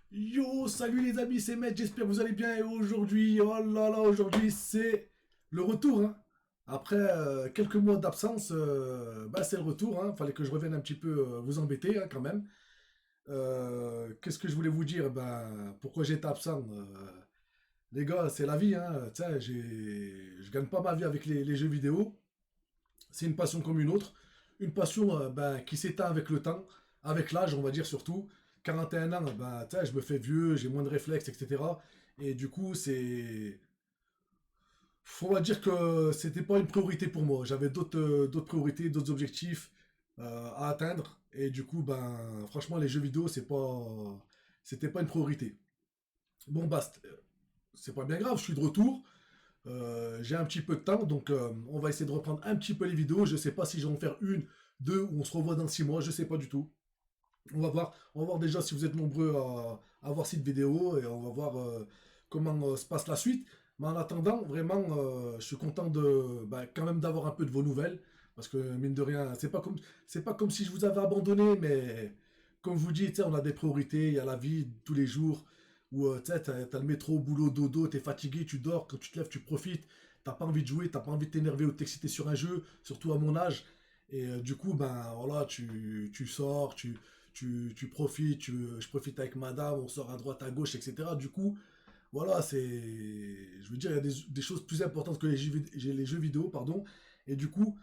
Yo, salut les amis, c'est Matt, j'espère que vous allez bien. Et aujourd'hui, oh là là, aujourd'hui c'est le retour, hein. Après quelques mois d'absence, bah, c'est le retour, hein. Fallait que je revienne un petit peu vous embêter, hein, quand même. Qu'est-ce que je voulais vous dire? Ben, pourquoi j'étais absent? Les gars, c'est la vie, hein. Tu sais, je gagne pas ma vie avec les jeux vidéo. C'est une passion comme une autre. Une passion ben, qui s'éteint avec le temps, avec l'âge, on va dire surtout. 41 ans, ben, tu sais, je me fais vieux, j'ai moins de réflexes, etc. Et du coup, c'est. On va dire que c'était pas une priorité pour moi. J'avais d'autres priorités, d'autres objectifs à atteindre. Et du coup, ben, franchement, les jeux vidéo, c'était pas une priorité. Bon, bah, c'est pas bien grave, je suis de retour. J'ai un petit peu de temps, donc on va essayer de reprendre un petit peu les vidéos. Je sais pas si je vais en faire une, deux, ou on se revoit dans 6 mois, je sais pas du tout. On va voir déjà si vous êtes nombreux à voir cette vidéo et on va voir comment se passe la suite. Mais en attendant, vraiment, je suis content de, bah, quand même d'avoir un peu de vos nouvelles. Parce que mine de rien, c'est pas comme si je vous avais abandonné, mais comme je vous dis, tu sais, on a des priorités, il y a la vie de tous les jours, où tu sais, t'as le métro, boulot, dodo, t'es fatigué, tu dors, quand tu te lèves, tu profites, t'as pas envie de jouer, t'as pas envie de t'énerver ou de t'exciter sur un jeu, surtout à mon âge. Et du coup, ben voilà, tu sors, tu profites, je profite avec madame, on sort à droite, à gauche, etc. Du coup, voilà, je veux dire, il y a des choses plus importantes que les jeux vidéo, pardon. Et du coup,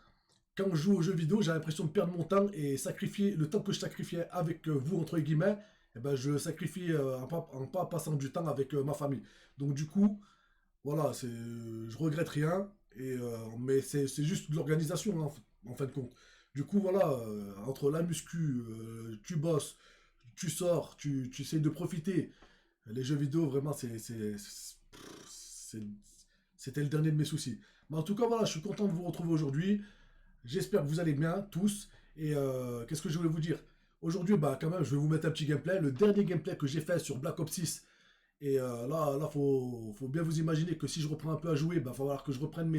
quand je joue aux jeux vidéo, j'ai l'impression de perdre mon temps et sacrifier le temps que je sacrifiais avec vous, entre guillemets, eh ben, je le sacrifie en pas passant du temps avec ma famille. Donc du coup, voilà, je regrette rien, mais c'est juste de l'organisation, hein, en fin de compte. Du coup, voilà, entre la muscu, tu bosses, tu sors, tu essayes de profiter. Les jeux vidéo, vraiment, c'est- c'était le dernier de mes soucis. Mais en tout cas, voilà, je suis content de vous retrouver aujourd'hui. J'espère que vous allez bien, tous. Et qu'est-ce que je voulais vous dire? Aujourd'hui, bah, quand même, je vais vous mettre un petit gameplay. Le dernier gameplay que j'ai fait sur Black Ops 6. Et là, faut bien vous imaginer que si je reprends un peu à jouer, bah, va falloir que je reprenne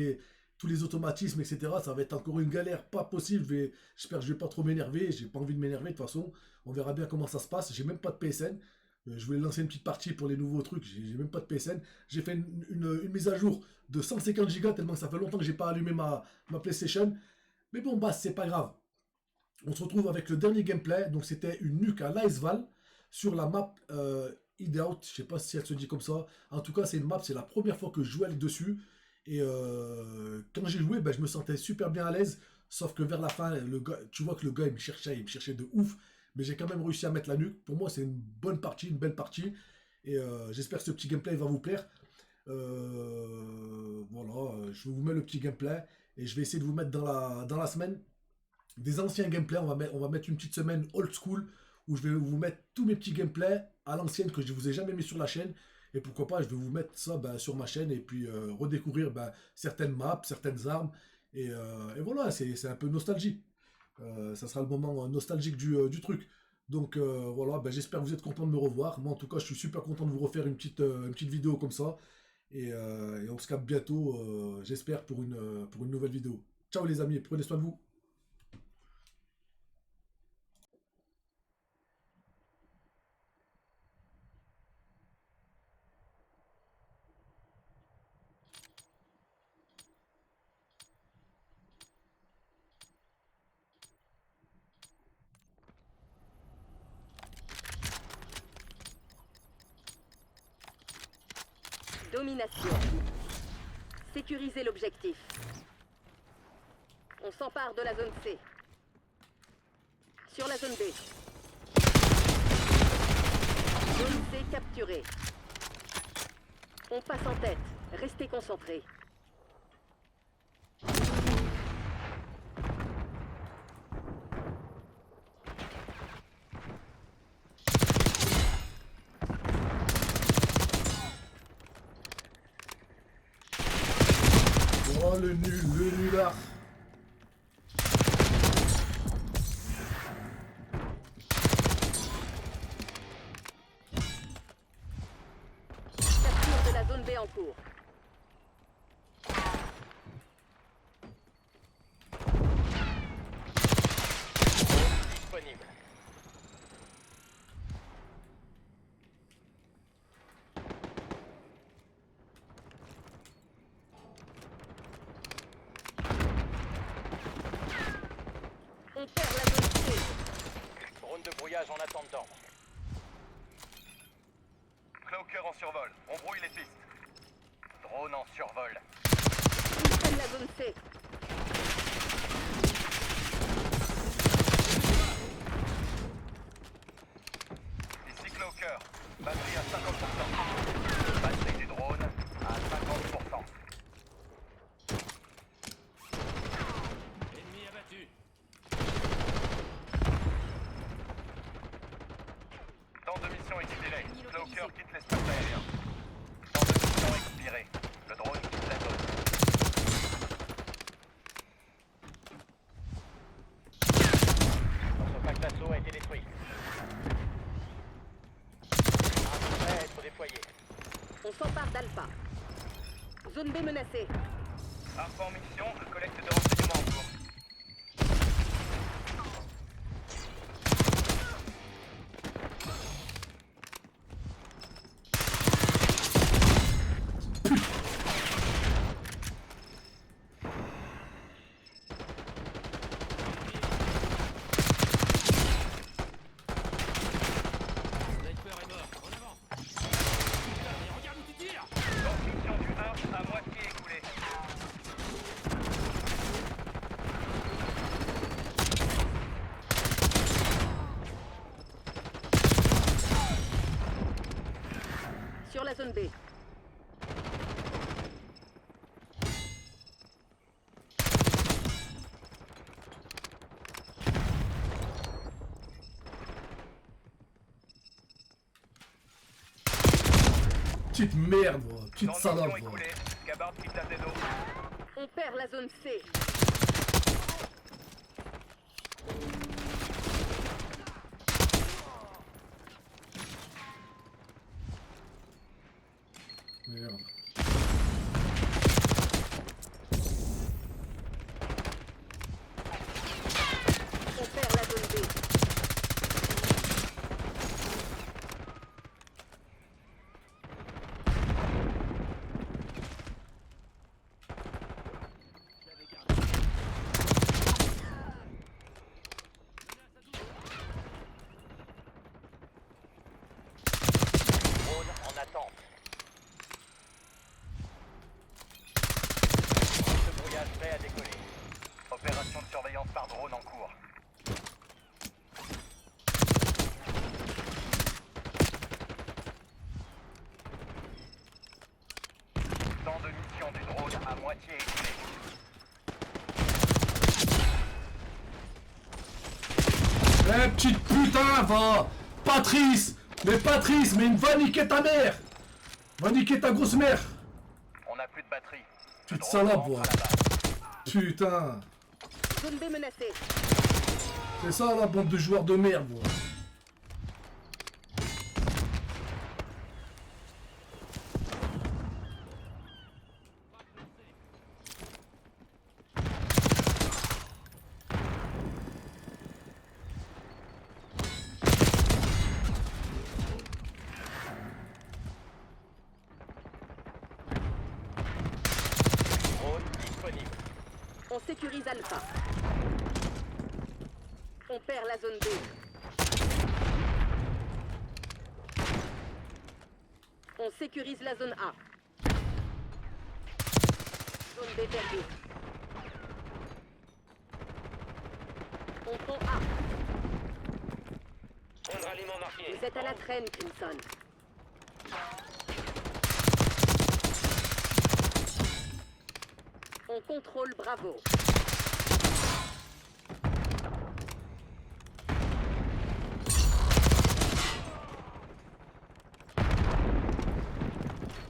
tous les automatismes, etc. Ça va être encore une galère, pas possible. J'espère que je vais pas trop m'énerver. J'ai pas envie de m'énerver de toute façon. On verra bien comment ça se passe. J'ai même pas de PSN. Je voulais lancer une petite partie pour les nouveaux trucs. J'ai même pas de PSN. J'ai fait une mise à jour de 150 Go tellement que ça fait longtemps que j'ai pas allumé ma PlayStation. Mais bon, bah, c'est pas grave. On se retrouve avec le dernier gameplay. Donc, c'était une nuque à l'Iceval sur la map Hideout. Je sais pas si elle se dit comme ça. En tout cas, c'est une map. C'est la première fois que je jouais dessus. Et quand j'ai joué, ben, je me sentais super bien à l'aise. Sauf que vers la fin, tu vois que le gars, il me cherchait de ouf. Mais j'ai quand même réussi à mettre la nuque. Pour moi, c'est une bonne partie, une belle partie. Et j'espère que ce petit gameplay va vous plaire. Voilà, je vous mets le petit gameplay. Et je vais essayer de vous mettre dans la semaine des anciens gameplays. On va mettre une petite semaine old school où je vais vous mettre tous mes petits gameplays à l'ancienne que je ne vous ai jamais mis sur la chaîne. Et pourquoi pas, je vais vous mettre ça ben, sur ma chaîne et puis redécouvrir ben, certaines maps, certaines armes. Et voilà, c'est un peu nostalgie. Ça sera le moment nostalgique du truc. Donc voilà, ben, j'espère que vous êtes content de me revoir. Moi en tout cas, je suis super content de vous refaire une petite vidéo comme ça. Et on se capte bientôt, j'espère, pour une nouvelle vidéo. Ciao les amis, prenez soin de vous. Domination. Sécuriser l'objectif. On s'empare de la zone C. Sur la zone B. Zone C capturée. On passe en tête. Restez concentrés. Oh le nulard. Capture de la zone B en cours. Disponible. patrouillage en attendant. Cloaker en survol. On brouille les pistes. Drone en survol. Ils prennent la zone C. Ici Cloaker. Batterie à 50%. Batterie du drone à 50%. Ennemi abattu. Temps de mission expiré. Cloaker quitte l'espace aérien. Temps de mission expiré. Le drone quitte la zone. Notre pack d'assaut a été détruit. Un prêt à être déployé. On s'empare d'Alpha. Zone B menacée. Arp en mission, collecte de renseignements en cours. Sniper est mort. En avant. Putain, mais regarde où tu tires. Construction du Arp à moitié écoulée. Sur la zone B. Petite merde, moi. Petite Dans mission salope, moi. écoulée. Gabard quitte la ZO. On perd la zone C. Merde. On perd la zone B. Drone en attente. Ce brouillage prêt à décoller. Opération de surveillance par drone en cours. Temps de mission du drone à moitié écoulé. Eh, petite putain, va. Patrice. Mais Patrice, mais va niquer ta mère. Va niquer ta grosse mère. On n'a plus de batterie. Petite Le drone salope, rentre moi. à la base. Putain. Zone B menacée. C'est ça, la bande de joueurs de merde, moi. Drone disponible. On sécurise Alpha. On perd la zone B. On sécurise la zone A. Zone B perdue. On prend A. Point de ralliement marqué. Vous êtes à la traîne, Crimson. On contrôle Bravo.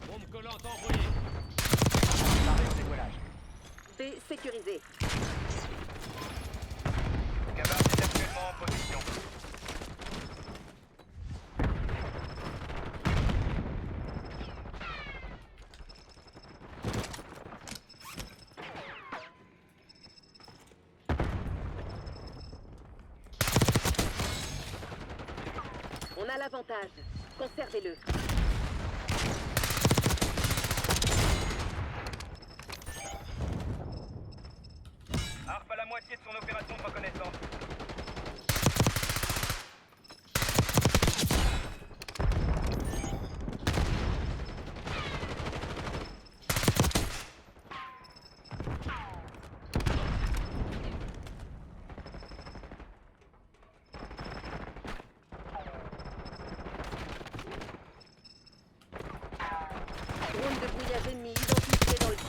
Bombe collante envoyée. Arrêt au décollage. B sécurisé. Gabard est actuellement en position. On a l'avantage. Conservez-le. Arp à la moitié de son opération de reconnaissance.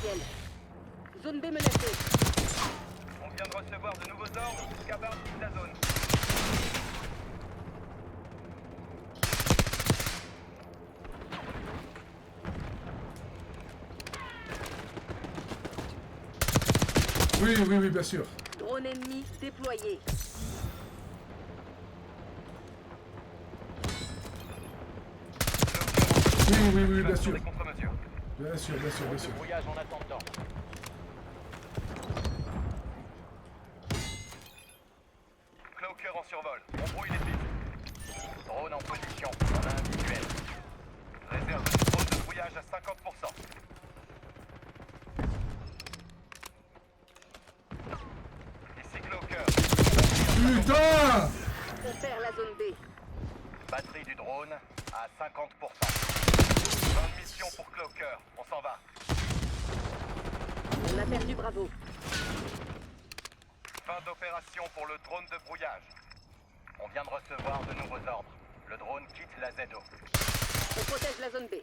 ciel. Zone B menacée. On vient de recevoir de nouveaux ordres. Scarbar quitte la zone. Oui, oui, oui, bien sûr. Drone ennemi déployé. Oui, oui, oui, bien sûr. Des contre-mesures. Bien sûr, bien sûr, bien sûr. Brouillage en attendant. Cloaker en survol. On brouille les pistes. Drone en position. On a un visuel. Réserve du drone de brouillage à 50%. Ici Cloaker. Putain! On perd la zone B. Batterie du drone à 50%. Fin de mission pour Cloaker. On s'en va. On a perdu Bravo. Fin d'opération pour le drone de brouillage. On vient de recevoir de nouveaux ordres. Le drone quitte la ZO. On protège la zone B.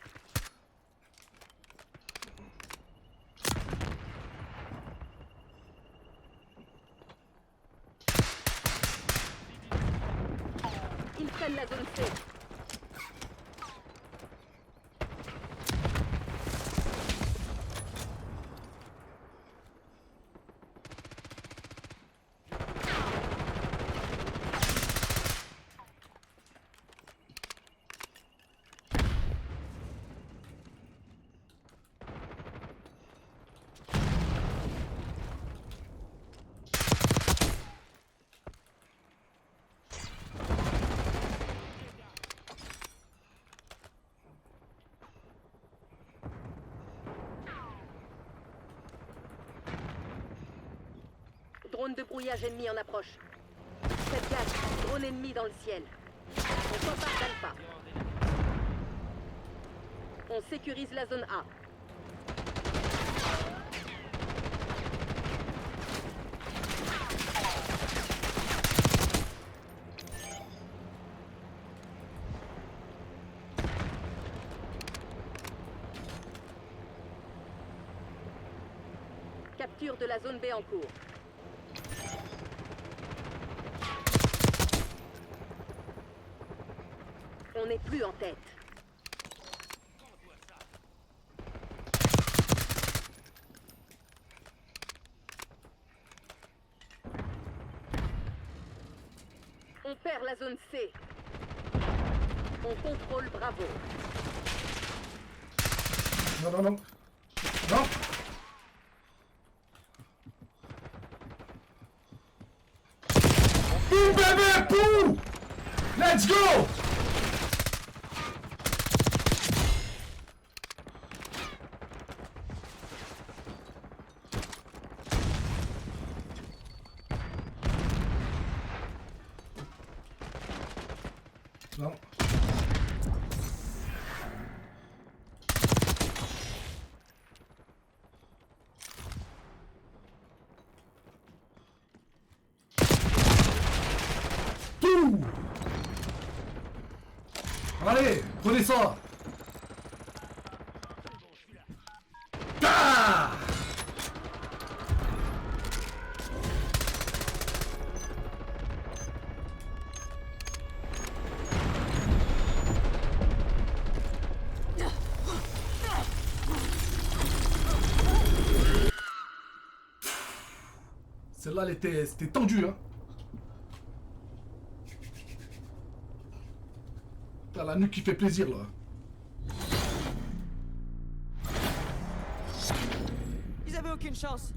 Ils prennent la zone C. Drone de brouillage ennemi en approche. Faites gaffe, drone ennemi dans le ciel. On s'empare d'Alpha. On sécurise la zone A. Capture de la zone B en cours. On n'est plus en tête. On perd la zone C. On contrôle Bravo. Non, non, non. Non! Pouh, bébé, pouh! Let's go! Non. Tout. Allez, prenez ça. Ah! Celle-là, c'était tendu, hein. T'as la nuque qui fait plaisir, là. Ils avaient aucune chance.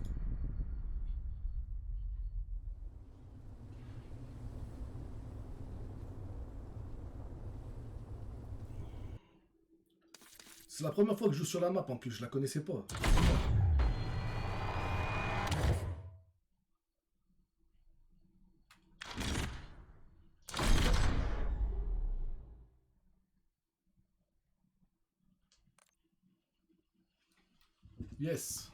C'est la première fois que je joue sur la map, en plus, je la connaissais pas. Yes.